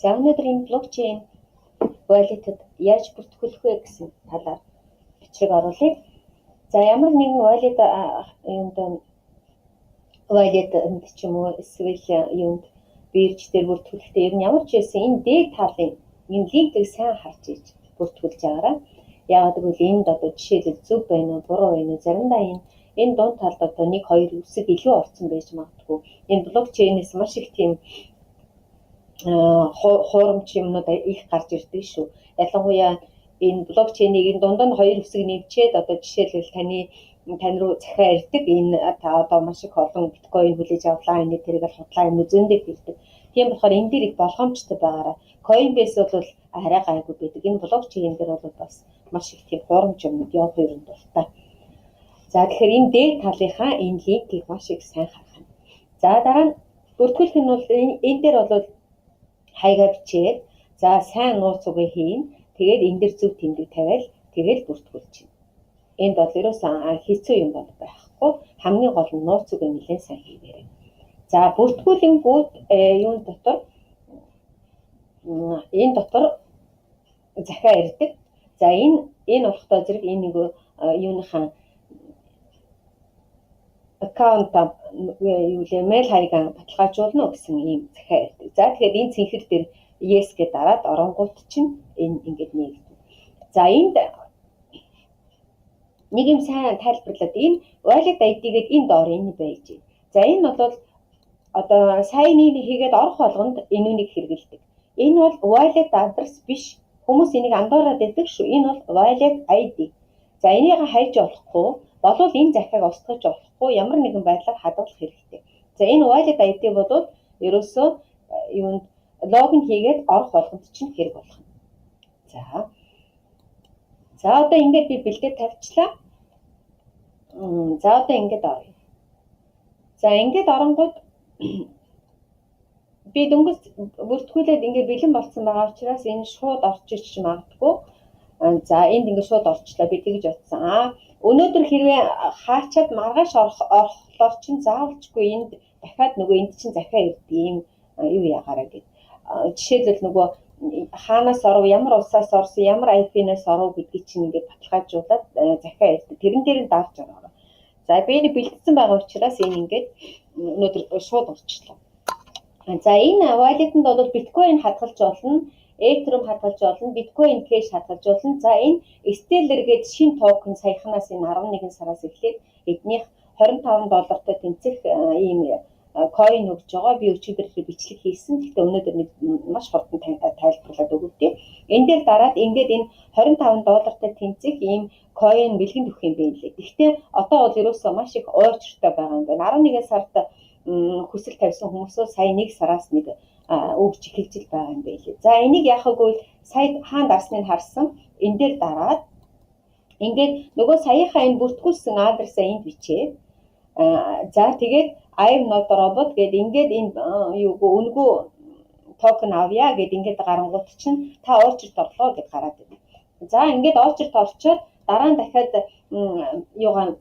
За өнөөдөр энэ блокчейн wallet-д яаж бүртгүүлэх вэ гэсэн талаар бичиг оруулъя. За ямар нэгэн wallet wallet ч юм уу эсвэл юунд бирж дээр бүртгүүлэхдээ ер нь ямар ч байсан энэ дээг талын энэ линкийг сайн харж иж бүртгүүлж байгаарай. Яагаад гэвэл энд одоо жишээлбэл зөв байна уу, буруу байна уу, заримдаа энэ дунд талд одоо 1-2 үсэг илүү орсон байж магадгүй. Энэ блокчейнээс маш их тийм хуурамч юмнууд их гарч ирдэг шүү. Ялангуяа энэ блокчейнийг энэ дунд нь 2 үсэг нэвчээд одоо жишээлбэл тань руу захиа ирдэг. Энэ та одоо маш их олон биткойн хүлээж авлаа, энэ тэрийг худлаа юм зөндөө хэлдэг. Тийм болохоор энэ дээр их болгоомжтой байгаараа. Coinbase бол арай гайгүй байдаг. Энэ блокчейн дээр бол бас маш их тийм хуурамч юмнууд явах юм дуртай. За тэгэхээр энэ дээг талынхаа энэ линкийг маш их сайн харах нь. За дараа нь бүртгүүлэх нь бол энэ дээр бол хайгаа бичээд за сайн нууц үгээ хийн. Тэгээд энэ дээр зөв тэмдэг тавиал тэгээд бүртгүүлж чинь. Энд бол ерөөсөн хэцүү юм бол байхгүй. Хамгийн гол нь нууц үгээ нэлээд сайн хийгээрэй. За бүртгүүлэнгүүд юун дотор энэ дотор захиа ирдэг. За энэ болохтой зэрэг энэ нэг юуныхан аккаунт mail хаягаар баталгаажуулна гэсэн ийм захиа ирдэг. За тэгэхээр энэ цэнхэр дээр yes гэж дараад оронгууд чинь энэ ингэж нэгдэг. За энд нэг юм сайн тайлбарлаад энэ wallet ID-гээд энэ доор энэ байж. За энэ бол одоо сайн-ийг хийгээд орох болгонд энүүнийг хэрэгэлдэг. Энэ бол wallet address биш. Хүмүүс энийг андуураад байдаг шүү. Энэ бол wallet ID. За энийг хайж болохгүй, болвол энэ захиаг устгаж болохгүй ямар нэгэн байдлаар хадгалах хэрэгтэй. За энэ wallet ID бол ерөөсөө юунд логин хийгээд орох болгонд чинь хэрэг болох нь. За одоо ингээд би бэлдээ тавьчлаа. За одоо ингээд оръё. За ингээд оронгууд би дөнгөж бүртгүүлээд ингээд бэлэн болсон байгаа учраас энэ шууд орчиж магадгүй. За энд ингээд шууд орчлаа би тэгж бодсон. Өнөөдөр хэрвээ хаачаад маргааш орохлоор чинь заавалчгүй энд дахиад нөгөө энд чинь захиа ирдэг юм юу ягаараа гэд. Жишээлбэл нөгөө хаанаас оров, ямар улсаас орсон, ямар IP-наас оров гэдгийг чинь ингээд баталгаажуулаад захиа ирдэг. Тэрэн дээр нь давж ороо. За би энэ бэлдсэн байгаа учраас энэ ингээд өнөөдөр шууд орчлоо. За энэ wallet-д бол биткойн хадгалж болно, Ethereum хадгалж болно, биткойн кэш хадгалж болно. За энэ Stellar гэдэг шинэ токен саяханаас энэ 11 сараас эхлээд эднийх $25 тэнцэх ийм coin өгж байгаа. Би өчигдөр бичлэг хийсэн. Гэхдээ өнөөдөр нэг маш хурдан тайлбарлаад өгөвдөө. Энэ дээр дараад ингээд энэ $25 тэнцэх ийм coin бэлгэнд өгөх юм байна лээ. Гэхдээ одоо бол ерөөсөө маш их ойрчтой байгаа юм байна. 11 сард хүсэл тавьсан хүмүүсөө сая 1 сараас нэг өгч эхэлж байгаа юм байлээ. За энийг яахаггүй сая хаан дарсныг харсан. Энэ дээр дараад ингээд нөгөө саяхаа энэ бүртгүүлсэн адресаа энд бичээ. За тэгээд I am not a robot гэдэг ингээд энэ үнгүү токен авъя гэдэг ингээд гарангуут чинь та орчирт орлоо гэд гараад байна. За ингээд орчирт орчоод дараа нь дахиад юугаа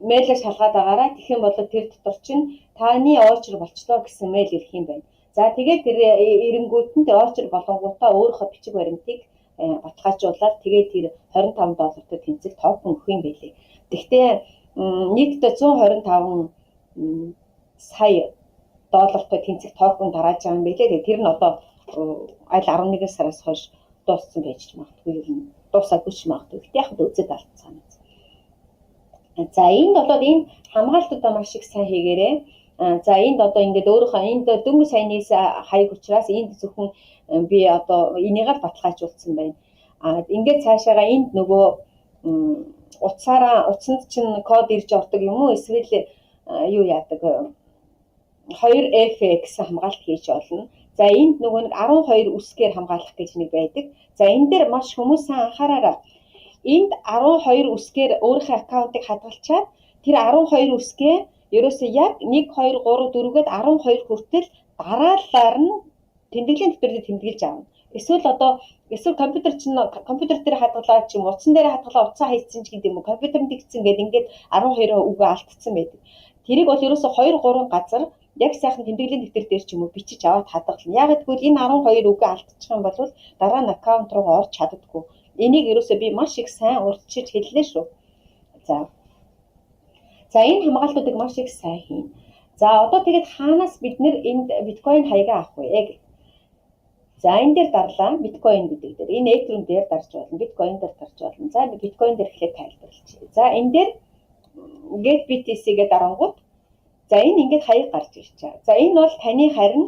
мэйлээр шалгаад байгаараа тэгэх юм бол тэр дотор чинь таны орчир болчлоо гэсэн мэйл ирэх юм байна. За тэгээд тэр эренгүүт нь тэр орчир болонгуудаа өөрийнхөө бичиг баримтыг баталгаажуулаад тэгээд тэр $25 тэнцэх токен өгөх юм байлээ. Гэхдээ нийтдээ 125 сая доллартай тэнцэх токен тарааж байгаа юм байлээ. Тэр нь одоо аль 11 сараас хойш дууссан байж магадгүй юм. Дуусаагүй ч магадгүй. Гэхдээ яг үзээд алдсан. За энд бол энэ хамгаалтуудаа маш их сайн хийгээрэй. За энд одоо ингээд өөрөөхөө энд дөнгөж саянаас хаяг учраас энд зөвхөн би одоо энийг л баталгаажуулсан байна. Ингээд цаашаага энд нөгөө утсанд чинь код ирж ордог юм уу эсвэл юу яадаг 2FX хамгаалт хийж болно. За энд нөгөө нэг 12 үсгээр хамгаалах гэж нэг байдаг. За энэ дээр маш хүмүүс анхаараарай. Энд 12 үсгээр өөрийнхөө аккаунтыг хадгалчаад тэр 12 үсгээ ерөөсөө яг 1 2 3 4-гээд 12 хүртэл дараалалаар нь тэмдэглэлийн дэвтэрээр тэмдэглэж аавна. Эсвэл компьютер дээр хадгалаад ч юм утсан дээр хадгалаа утсаа хийсэн ч гэдэг юм уу компьютерд тэгсэн гэдэг ингээд 12 үгээ алдсан байдаг. тэрийг бол ерөөсө 2-3 газар яг сайхан тэмдэглэлийн дэвтэр дээр ч юм уу бичиж аваад хадгална. Яагаад гэвэл энэ 12 үгээ алдчих юм бол дараа нь аккаунт руу орж чаддаггүй. Энийг ерөөсө би маш их сайн урьдчилж хэллээ шүү. За энэ хамгаалтуудыг маш их сайн хийн. За одоо тэгээд хаанаас бид нэр энд биткойн хаягаа авах вэ? За энэ дээр дарлаа биткойн гэдэг дээр. Энэ Ethereum дээр дарж болно, биткойн дээр дарж болно. За биткойн дээр эхлээд тайлбарлачих. За энэ дээр get BTC гэдэг дарангууд. За энэ ингээд хаяг гарч ирж байгаа. За энэ бол таны харин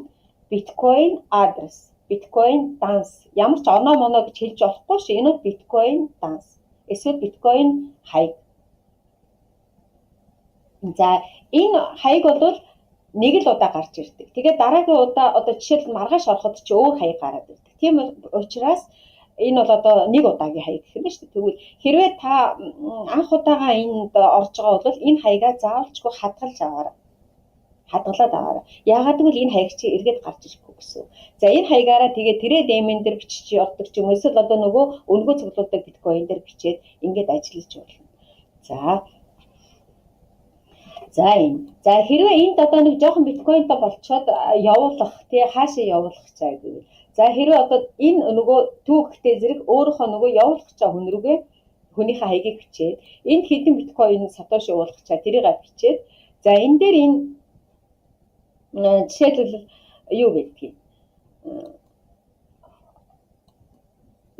биткойн адрес, биткойн данс. Ямар ч оноо моноо гэж хэлж болохгүй шүү. Энэ бол биткойн данс. Эсвэл биткойн хаяг. За энэ хаяг бол нэг л удаа гарч ирдэг. Тэгээд дараагийн удаа одоо жишээлбэл маргааш ороход ч өөр хаяг гараад ирдэг. Тийм учраас энэ бол одоо нэг удаагийн хаяг гэх юм байна шүү дээ. Тэгвэл хэрвээ та анх удаага энд орж байгаа бол энэ хаягаа заавалчгүй хадгалаад аваарай. Яагаад гэвэл энэ хаяг чи эргээд гарч ирэхгүй гэсэн. За энэ хаягаараа тэгээд тэрэ дэмэн дээр бичиж явдаг ч юм уу эсвэл одоо нөгөө өнгөө цуглуулдаг биткойн дээр бичээд ингээд ажиллаж болно. За энэ. За хэрвээ энд одоо нэг жоохон биткойнтой болцоод явуулах тий хаашаа явуулах цаа гэвэл. За хэрвээ одоо энэ нөгөө түүхтэй зэрэг өөрөөхөө нөгөө явуулах цаа хүн рүүгээ хүнийхээ хаягийг бичээд энд хэдэн биткойн сатош явуулах цаа тэрийг бичээд за энэ дээр энэ жишээлбэл юу гэдгийг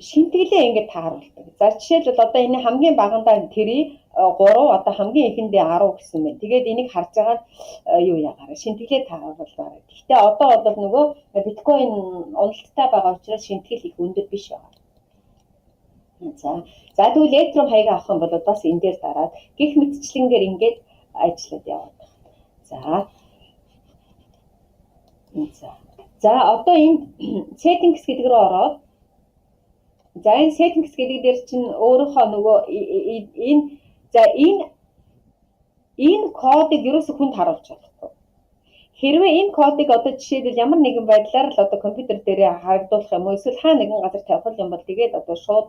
шинтгэлээ ингээд тааруулдаг. За жишээлбэл одоо энэ хамгийн багандаа тэрий 3 одоо хамгийн ихэндээ 10 гэсэн байна. Тэгээд энийг харж байгаа юу яагаад шинтгэлээ тааруулаа. Гэхдээ одоо бол нөгөө биткойн уналттай байгаа учраас шинтгэл их өндөр биш байна. За тэгвэл Ethereum хаяг авах юм бол бас энэ дээр дараад гих мэтчлэнгээр ингээд ажиллаад яваад байна. За одоо энэ settings гэдэг рүү ороод за энэ settings гэдэг дээр чинь өөрөөхөө нөгөө энэ кодыг ерөөсө хүнд харуулж болохгүй. Хэрвээ энэ кодыг одоо жишээлбэл ямар нэгэн байдлаар л одоо компьютер дээрээ харагдуулах юм уу эсвэл хаа нэгэн газар тавих юм бол тэгээд одоо шууд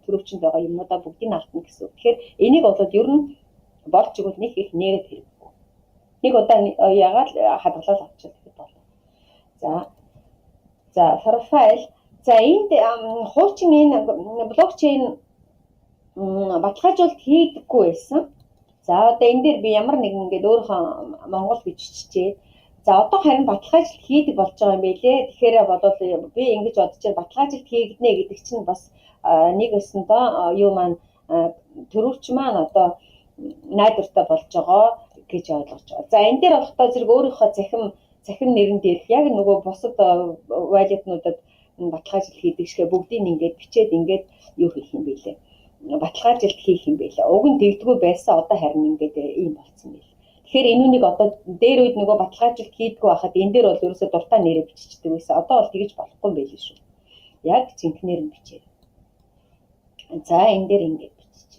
төрөвчөнд байгаа юмудаа бүгдийг алдна гэсэн. Тэгэхээр энийг бол ер нь болж игэл нэг их нээрэд хэрэггүй. Нэг удаа яагаад хадгалаад авчихсан гэдэг болно. За profile. За энд хуучин энэ блокчейн баталгаажуулалт хийдэггүй байсан. За одоо энэ дээр би ямар нэгэн ингээд өөрийнхөө монгол гэж биччихээ. За одоо харин баталгаажуулалт хийдэг болж байгаа юм байлээ. Тэгэхээр бодвол би ингэж бодож байна баталгаажуулалт хийгднэ гэдэг чинь бас нэг өсөндөө юу маань төрөвч маань одоо найдвартай болж байгаа гэж ойлгож байгаа. За энэ дээр болохоо зэрэг өөрийнхөө захим нэрэн дээр яг нөгөө бусад валютнуудад баталгаажуулалт хийдэг шиг бүгдийг ингээд бичээд ингээд юу хийх юм бэлээ. Баталгаажуулалт хийх юм байлаа. Уг нь тэгдэггүй байсан одоо харин ингээд ийм болсон байл. Тэгэхээр энүүнийг одоо дээр үед нөгөө баталгаажуулалт хийдэггүй байхад энэ дээр бол ерөөсөө дуртай нэрээ биччихдэг байсан. Одоо бол тэгж болохгүй байл шүү. Яг зинхнээр нь бичээ. За энэ дээр ингээд бичиж.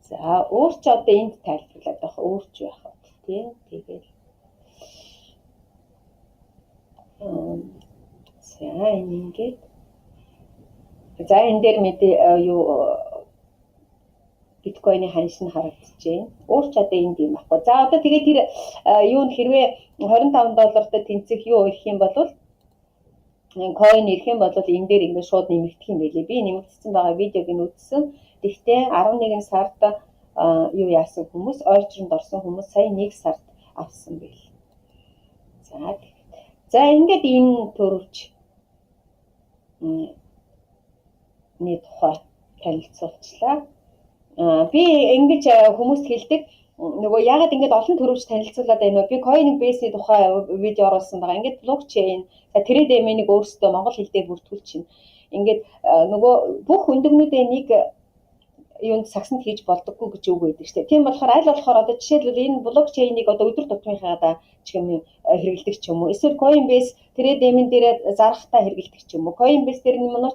За өөр ч одоо энд тайлбарлаад байх өөр ч байх тийм тэгэл. За ингээд за энэ дээр мэдээ юу биткойны ханшин харагдчихээн. Өөр ч одоо энд юм баггүй. За одоо тэгээд тэр юу н хэрвээ $25-тай тэнцэх юу ирэх юм бол coin ирэх юм бол энэ дээр ингээд шууд нэмэгдэх юм байлээ. Би нэмэгдсэн байгаа видеог нь үзсэн. Гэхдээ 11 сард юу яасан хүмүүс оржинд орсон хүмүүс сая 1 сард авсан байл. За ингээд энэ төрөвч нэг тухай танилцуулчлаа. Би ингэж хүмүүст хэлдэг нөгөө ягаад ингэж олон төрөвч танилцуулаад байна вэ? Би Coinbase-ийн тухай видео оруулсан байгаа. Ингээд блокчейн, трейдэмэнийг өөрсдөө монгол хэл дээр бүртгүүлж чинь. Ингээд нөгөө бүх өндөгнүүдээ нэг юунд сагсанд хийж болдоггүй гэж үг байдаг шүү дээ. Тийм болохоор аль болохоор одоо жишээлбэл энэ блокчейнийг одоо өдөр тутмынхаа ч юм хэрэгэлдэг ч юм уу. Эсвэл Coinbase трейдэмэн дээр зарахтаа хэрэгэлдэг ч юм уу. Coinbase дээр Monero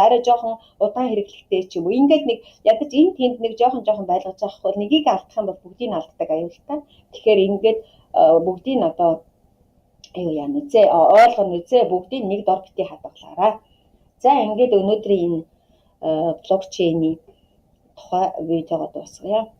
арай жоохон удаан хэрэглэхтэй ч юм уу. Ингээд нэг ядаж энэ тэнд нэг жоохон байлгаж авах бол нэгийг алдах юм бол бүгдийг алддаг аюултай. Тэгэхээр ингээд бүгдийг одоо аюу яа нүзээ ойлгоно нүзээ бүгдийг нэг дор бити хадгалаарай. За ингээд өнөөдрийн энэ блокчейний тухай видеогод дуусгая.